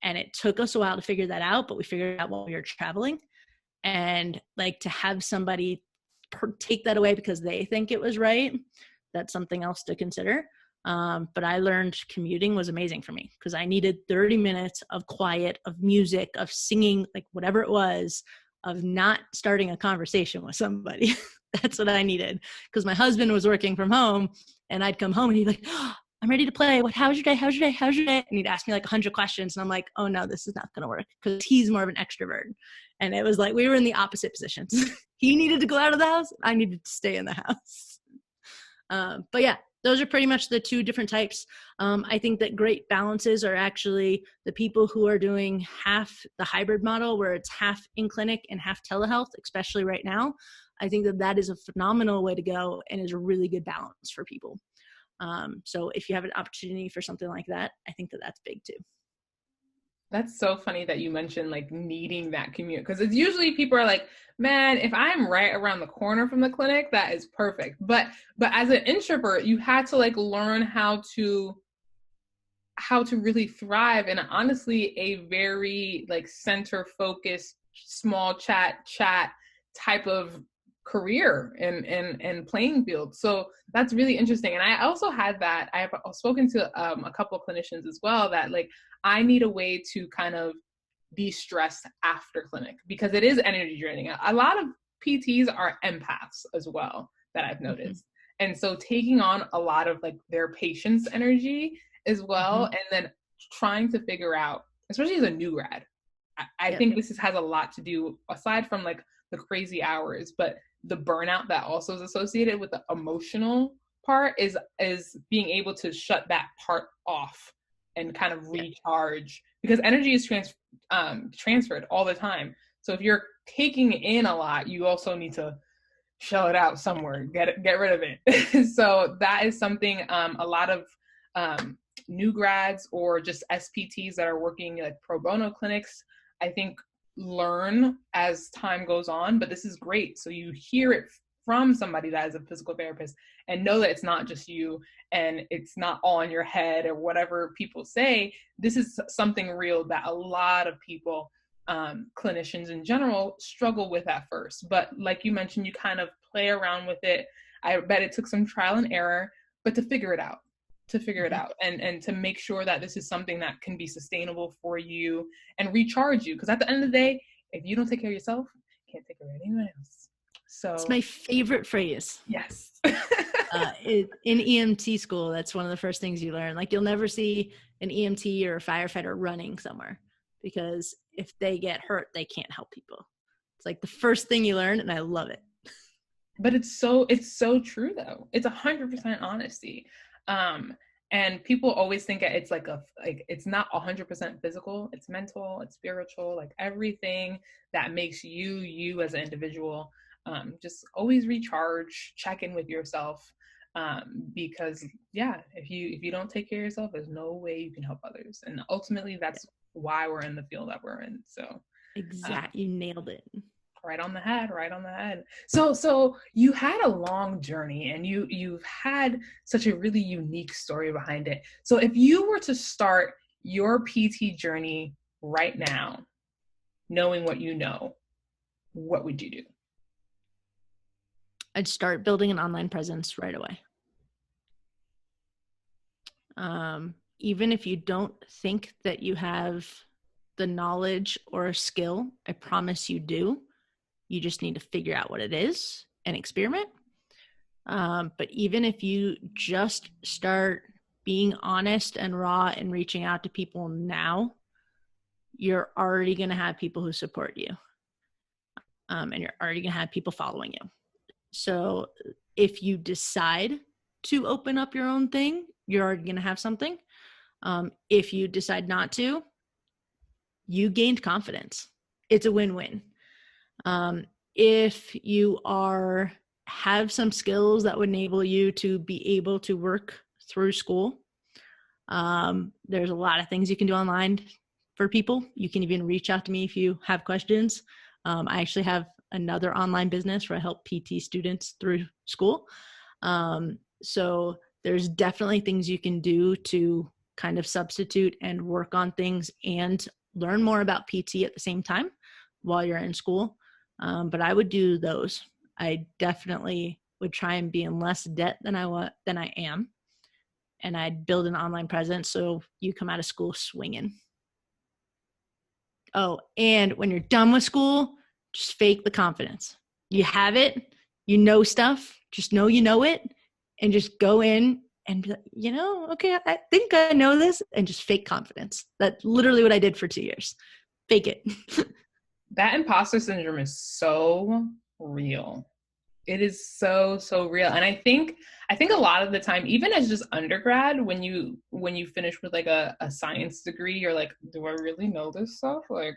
And it took us a while to figure that out, but we figured it out while we were traveling. And like, to have somebody take that away because they think it was right, that's something else to consider. But I learned commuting was amazing for me because I needed 30 minutes of quiet, of music, of singing, like whatever it was, of not starting a conversation with somebody. That's what I needed, because my husband was working from home, and I'd come home and he'd be like, oh, I'm ready to play. How's your day? How's your day? How's your day? And he'd ask me like 100 questions. And I'm like, oh no, this is not going to work, because he's more of an extrovert. And it was like, we were in the opposite positions. He needed to go out of the house. I needed to stay in the house. But yeah, those are pretty much the two different types. I think that great balances are actually the people who are doing half the hybrid model, where it's half in clinic and half telehealth, especially right now. I think that that is a phenomenal way to go and is a really good balance for people. So if you have an opportunity for something like that, I think that that's big too. That's so funny that you mentioned like needing that commute, because it's usually people are like, man, if I'm right around the corner from the clinic, that is perfect. But as an introvert, you had to like learn how to really thrive in honestly a very like center focused, small chat type of career and playing field. So that's really interesting. And I also had that, I've spoken to a couple of clinicians as well, that like I need a way to kind of de-stress after clinic, because it is energy draining. A lot of PTs are empaths as well, that I've noticed. Mm-hmm. And so taking on a lot of like their patients' energy as well, mm-hmm. and then trying to figure out, especially as a new grad, I think this has a lot to do, aside from like the crazy hours, but the burnout that also is associated with the emotional part is being able to shut that part off and kind of recharge, because energy is transferred all the time. So if you're taking in a lot, you also need to shell it out somewhere, get rid of it. So that is something a lot of new grads or just SPTs that are working like pro bono clinics, I think, learn as time goes on. But this is great, so you hear it from somebody that is a physical therapist and know that it's not just you and it's not all in your head or whatever people say. This is something real that a lot of people, clinicians in general, struggle with at first. But like you mentioned, you kind of play around with it. I bet it took some trial and error, but to figure it out and to make sure that this is something that can be sustainable for you and recharge you. Because at the end of the day, if you don't take care of yourself, you can't take care of anyone else. So it's my favorite phrase. Yes. In EMT school, that's one of the first things you learn. Like, you'll never see an EMT or a firefighter running somewhere, because if they get hurt, they can't help people. It's like the first thing you learn, and I love it. But it's so true though. It's 100% honesty. And people always think it's like it's not 100% physical, it's mental, it's spiritual, like everything that makes you as an individual. Just always recharge, check in with yourself, because if you don't take care of yourself, there's no way you can help others. And ultimately that's why we're in the field that we're in. So you nailed it. Right on the head. So you had a long journey, and you've had such a really unique story behind it. So if you were to start your PT journey right now, knowing what you know, what would you do? I'd start building an online presence right away. Even if you don't think that you have the knowledge or skill, I promise you do. You just need to figure out what it is and experiment. But even if you just start being honest and raw and reaching out to people now, you're already going to have people who support you. And you're already going to have people following you. So if you decide to open up your own thing, you're already going to have something. If you decide not to, you gained confidence. It's a win-win. If you have some skills that would enable you to be able to work through school, there's a lot of things you can do online for people. You can even reach out to me if you have questions. I actually have another online business where I help PT students through school. So there's definitely things you can do to kind of substitute and work on things and learn more about PT at the same time while you're in school. But I would do those. I definitely would try and be in less debt than I am. And I'd build an online presence so you come out of school swinging. Oh, and when you're done with school, just fake the confidence. You have it, you know stuff, just know you know it, and just go in and be like, okay, I think I know this, and just fake confidence. That's literally what I did for 2 years. Fake it. That imposter syndrome is so real. It is so, so real. And I think a lot of the time, even as just undergrad, when you finish with like a science degree, you're like, do I really know this stuff? Like,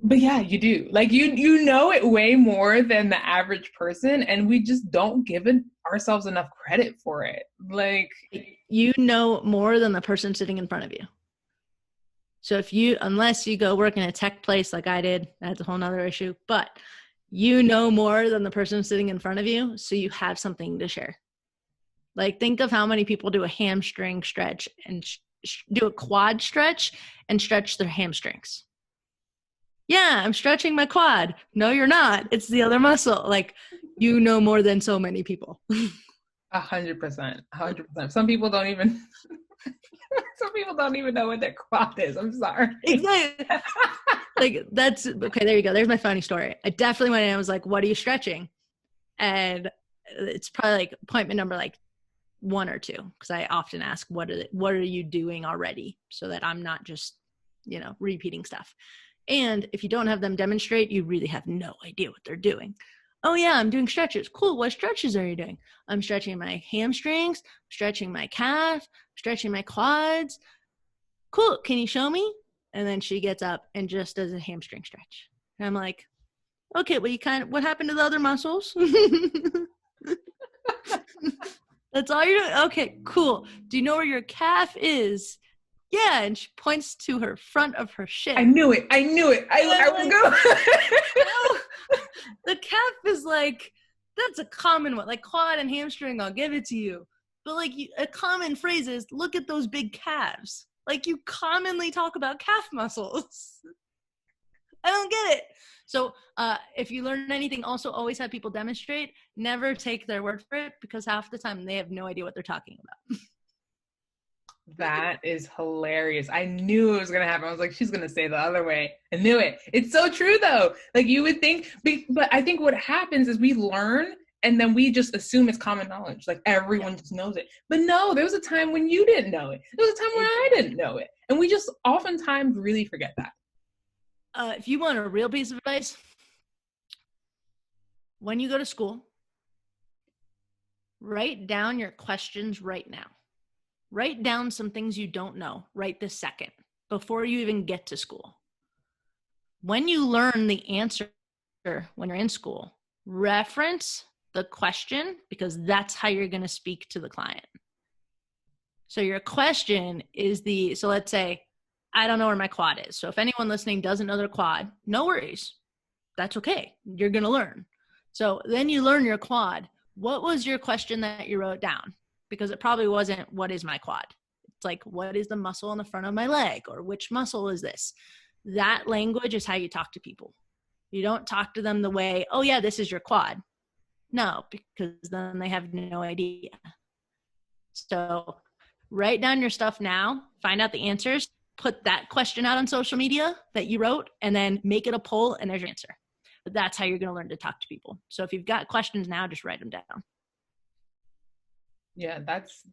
but yeah, you do. Like you know it way more than the average person, and we just don't give ourselves enough credit for it. Like, you know more than the person sitting in front of you. So unless you go work in a tech place like I did, that's a whole nother issue, but you know more than the person sitting in front of you, so you have something to share. Like, think of how many people do a hamstring stretch and do a quad stretch and stretch their hamstrings. Yeah, I'm stretching my quad. No, you're not. It's the other muscle. Like, you know more than so many people. 100%. Some people don't even know what their quad is. I'm sorry. Exactly. Like, that's okay. There you go. There's my funny story. I definitely went in and was like, what are you stretching? And it's probably like appointment number like 1 or 2. Cause I often ask, what are you doing already? So that I'm not just, repeating stuff. And if you don't have them demonstrate, you really have no idea what they're doing. Oh yeah, I'm doing stretches. Cool. What stretches are you doing? I'm stretching my hamstrings, stretching my calf, stretching my quads. Cool. Can you show me? And then she gets up and just does a hamstring stretch. And I'm like, okay, well, what happened to the other muscles? That's all you're doing? Okay, cool. Do you know where your calf is? Yeah. And she points to her front of her shin. I knew it. I was go. The calf is like, that's a common one. Like quad and hamstring, I'll give it to you. But like a common phrase is, look at those big calves. Like, you commonly talk about calf muscles. I don't get it. So if you learn anything, also always have people demonstrate. Never take their word for it, because half the time they have no idea what they're talking about. That is hilarious. I knew it was going to happen. I was like, she's going to say the other way. I knew it. It's so true, though. Like, you would think, but I think what happens is we learn and then we just assume it's common knowledge. Like, everyone just knows it. But no, there was a time when you didn't know it. There was a time when I didn't know it. And we just oftentimes really forget that. If you want a real piece of advice, when you go to school, write down your questions right now. Write down some things you don't know right this second before you even get to school. When you learn the answer when you're in school, reference the question, because that's how you're going to speak to the client. So your question is so let's say, I don't know where my quad is. So if anyone listening doesn't know their quad, no worries. That's okay. You're going to learn. So then you learn your quad. What was your question that you wrote down? Because it probably wasn't, what is my quad? It's like, what is the muscle on the front of my leg? Or which muscle is this? That language is how you talk to people. You don't talk to them the way, oh yeah, this is your quad. No, because then they have no idea. So write down your stuff now, find out the answers, put that question out on social media that you wrote, and then make it a poll, and there's your answer. But that's how you're going to learn to talk to people. So if you've got questions now, just write them down. Yeah,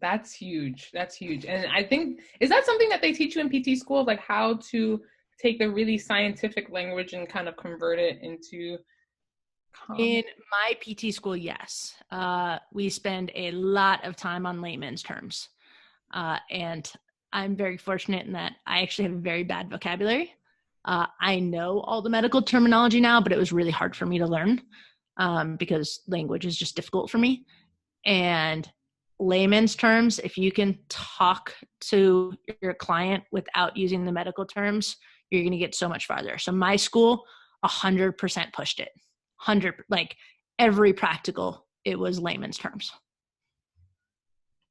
that's huge. That's huge. And I think, is that something that they teach you in PT school, like how to take the really scientific language and kind of convert it into common? In my PT school, yes. We spend a lot of time on layman's terms. And I'm very fortunate in that I actually have a very bad vocabulary. I know all the medical terminology now, but it was really hard for me to learn because language is just difficult for me. And layman's terms, if you can talk to your client without using the medical terms, you're going to get so much farther. So my school 100% pushed it. 100, like every practical, it was layman's terms.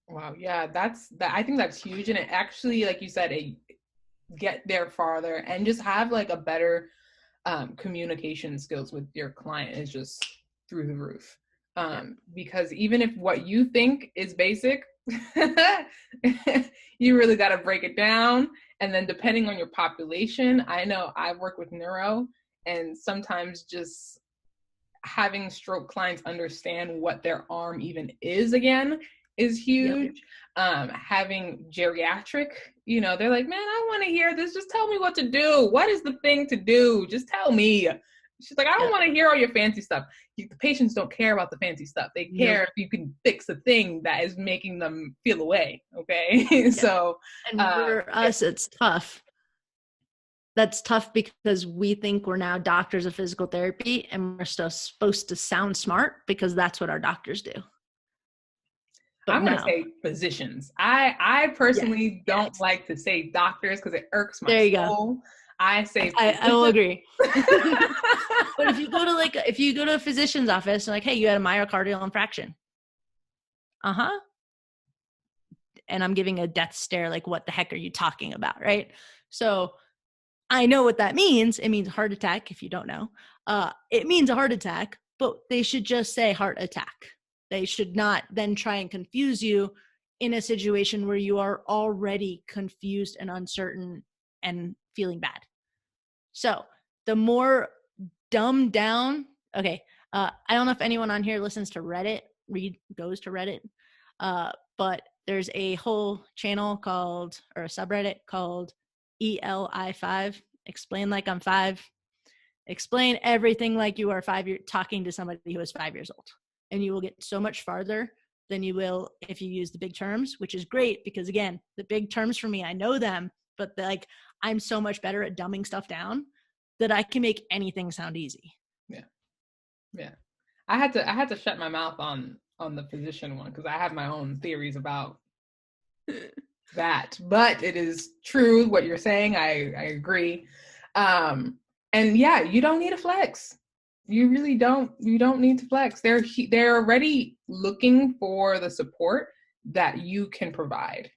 Wow, yeah, that. I think that's huge, and it actually, like you said, it get there farther, and just have like a better communication skills with your client is just through the roof. Yeah. Because even if what you think is basic, you really got to break it down. And then depending on your population, I know I work with neuro, and sometimes just having stroke clients understand what their arm even is again is Yep. huge. Having geriatric, they're like, man, I want to hear this. Just tell me what to do. What is the thing to do? Just tell me. She's like, I don't Yep. want to hear all your fancy stuff. The patients don't care about the fancy stuff. They care Nope. if you can fix the thing that is making them feel away. Okay. So, And for us, it's tough. That's tough because we think we're now doctors of physical therapy and we're still supposed to sound smart because that's what our doctors do. But I'm going to no. say physicians. I personally Yes. don't like to say doctors because it irks my There you go. soul. I say I will agree. But if you go to a physician's office and like, hey, you had a myocardial infarction. Uh-huh. And I'm giving a death stare, like, what the heck are you talking about? Right. So I know what that means. It means heart attack. If you don't know, it means a heart attack, but they should just say heart attack. They should not then try and confuse you in a situation where you are already confused and uncertain and feeling bad. So the more dumbed down, okay, I don't know if anyone on here listens to Reddit, goes to Reddit, but there's a whole channel called, or a subreddit called ELI5, explain like I'm 5, explain everything like you are 5 years, talking to somebody who is 5 years old. And you will get so much farther than you will if you use the big terms, which is great because again, the big terms for me, I know them, but I'm so much better at dumbing stuff down that I can make anything sound easy. Yeah. Yeah. I had to shut my mouth on the physician one because I have my own theories about that. But it is true what you're saying. I agree. And yeah, you don't need a flex. You really don't. You don't need to flex. They're already looking for the support that you can provide.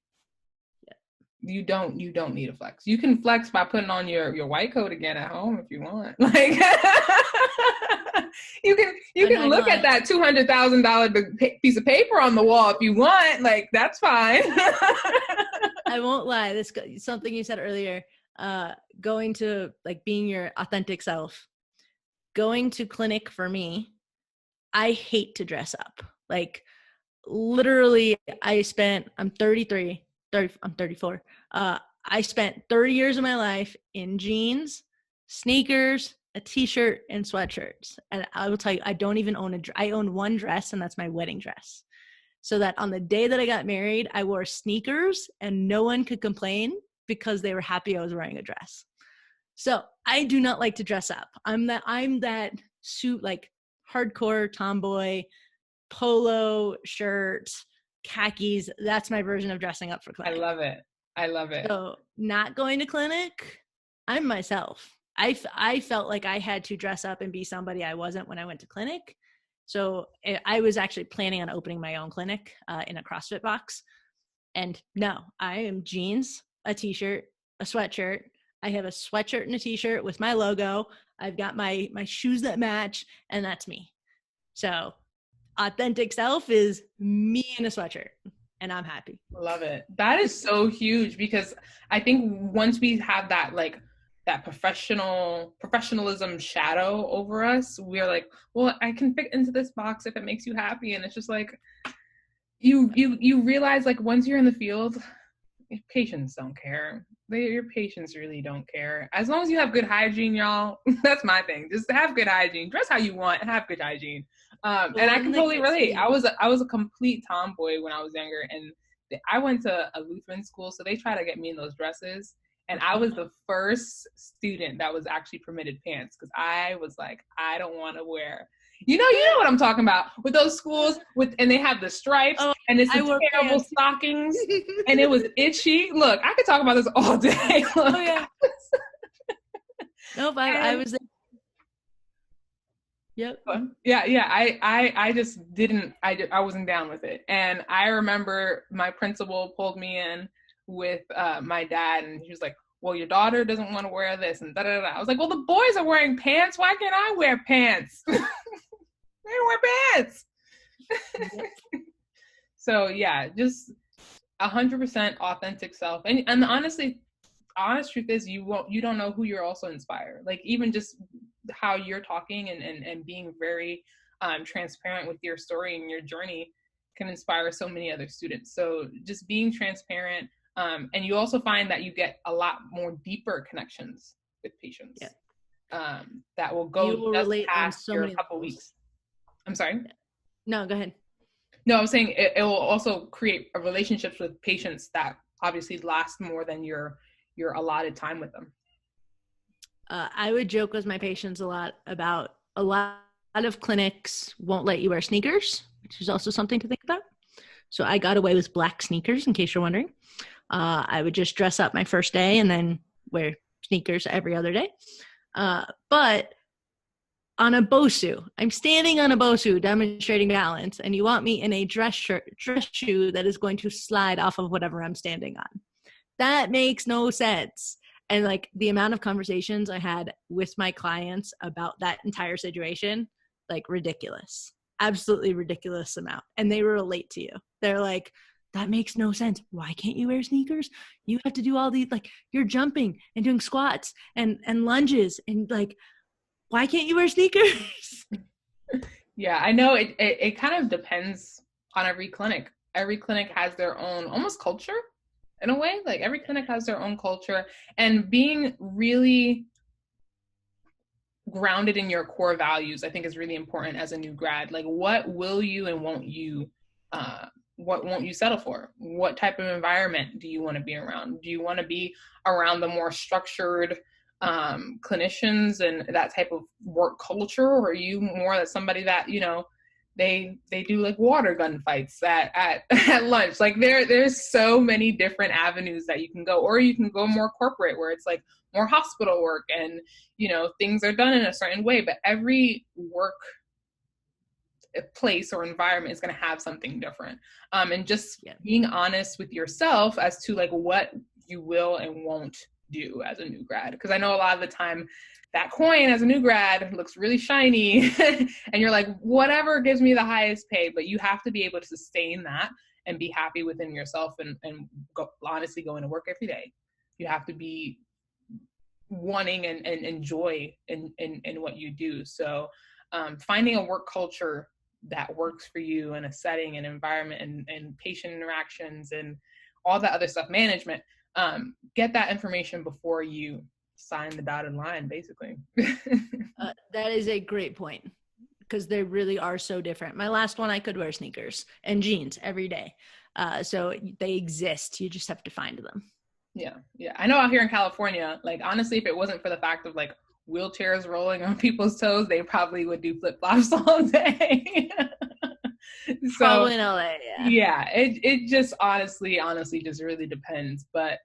You don't need a flex. You can flex by putting on your white coat again at home if you want. Like you can look at that $200,000 piece of paper on the wall if you want. Like that's fine. I won't lie. This something you said earlier. Going to like being your authentic self. Going to clinic for me, I hate to dress up. Like literally, I'm 33. I'm 34. I spent 30 years of my life in jeans, sneakers, a t-shirt, and sweatshirts. And I will tell you, I don't even I own one dress, and that's my wedding dress. So that on the day that I got married, I wore sneakers and no one could complain because they were happy I was wearing a dress. So I do not like to dress up. I'm that suit, like hardcore tomboy, polo shirt, khakis. That's my version of dressing up for clinic. I love it. So not going to clinic, I'm myself. I felt like I had to dress up and be somebody I wasn't when I went to clinic. So I was actually planning on opening my own clinic in a CrossFit box. And no, I am jeans, a t-shirt, a sweatshirt. I have a sweatshirt and a t-shirt with my logo. I've got my shoes that match, and that's me. So authentic self is me in a sweatshirt, and I'm happy. Love it. That is so huge because I think once we have that like that professionalism shadow over us, we're like, well, I can fit into this box if it makes you happy. And it's just like, you realize like once you're in the field, patients don't care. Your patients really don't care. As long as you have good hygiene, y'all, that's my thing. Just have good hygiene. Dress how you want. Have good hygiene. And I can totally relate. I was a complete tomboy when I was younger, and I went to a Lutheran school, so they try to get me in those dresses. And I was the first student that was actually permitted pants because I was like, I don't want to wear. You know what I'm talking about with those schools and they have the stripes and it's the terrible stockings and it was itchy. Look, I could talk about this all day. Look, Nope, I was there. Yep. Yeah. I just didn't. I wasn't down with it. And I remember my principal pulled me in with my dad, and he was like, "Well, your daughter doesn't want to wear this," and da da da. I was like, "Well, the boys are wearing pants. Why can't I wear pants?" They don't wear pants. So yeah, just 100% authentic self. And honestly, honest truth is you don't know who you're also inspired. Like even just how you're talking and being very transparent with your story and your journey can inspire so many other students. So just being transparent, and you also find that you get a lot more deeper connections with patients. That will go just past your couple weeks. I'm sorry? No, go ahead. No, I was saying it will also create relationships with patients that obviously last more than your allotted time with them. I would joke with my patients a lot about a lot of clinics won't let you wear sneakers, which is also something to think about. So I got away with black sneakers, in case you're wondering. I would just dress up my first day and then wear sneakers every other day. But on a Bosu, I'm standing on a Bosu demonstrating balance, and you want me in a dress shoe that is going to slide off of whatever I'm standing on. That makes no sense. And like the amount of conversations I had with my clients about that entire situation, like ridiculous, absolutely ridiculous amount. And they relate to you. They're like, that makes no sense. Why can't you wear sneakers? You have to do all these, like you're jumping and doing squats and lunges and like, why can't you wear sneakers? Yeah, I know it kind of depends on every clinic. Every clinic has their own almost culture in a way. Like every clinic has their own culture, and being really grounded in your core values, I think is really important as a new grad. Like what will you and won't you settle for? What type of environment do you want to be around? Do you want to be around the more structured clinicians and that type of work culture, or are you more somebody that they do like water gun fights at lunch? Like there's so many different avenues that you can go, or you can go more corporate where it's like more hospital work and things are done in a certain way, but every work place or environment is going to have something different, and just being honest with yourself as to like what you will and won't do as a new grad. Because I know a lot of the time that coin as a new grad looks really shiny and you're like, whatever gives me the highest pay, but you have to be able to sustain that and be happy within yourself and honestly going to work every day. You have to be wanting and enjoy in what you do. So finding a work culture that works for you in a setting and environment and patient interactions and all that other stuff, management, get that information before you sign the dotted line, basically. That is a great point, because they really are so different. My last one, I could wear sneakers and jeans every day. So they exist. You just have to find them. Yeah. I know out here in California, like honestly, if it wasn't for the fact of like wheelchairs rolling on people's toes, they probably would do flip-flops all day. So probably in LA, yeah, it just honestly just really depends. But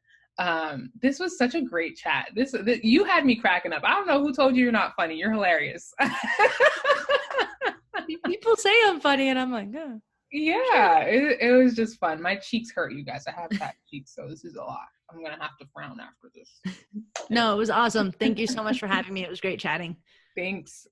this was such a great chat. This you had me cracking up. I don't know who told you you're not funny. You're hilarious. People say I'm funny, and I'm like, oh. Yeah, it was just fun. My cheeks hurt, you guys. I have fat cheeks, so this is a lot. I'm gonna have to frown after this. No, it was awesome. Thank you so much for having me. It was great chatting. Thanks.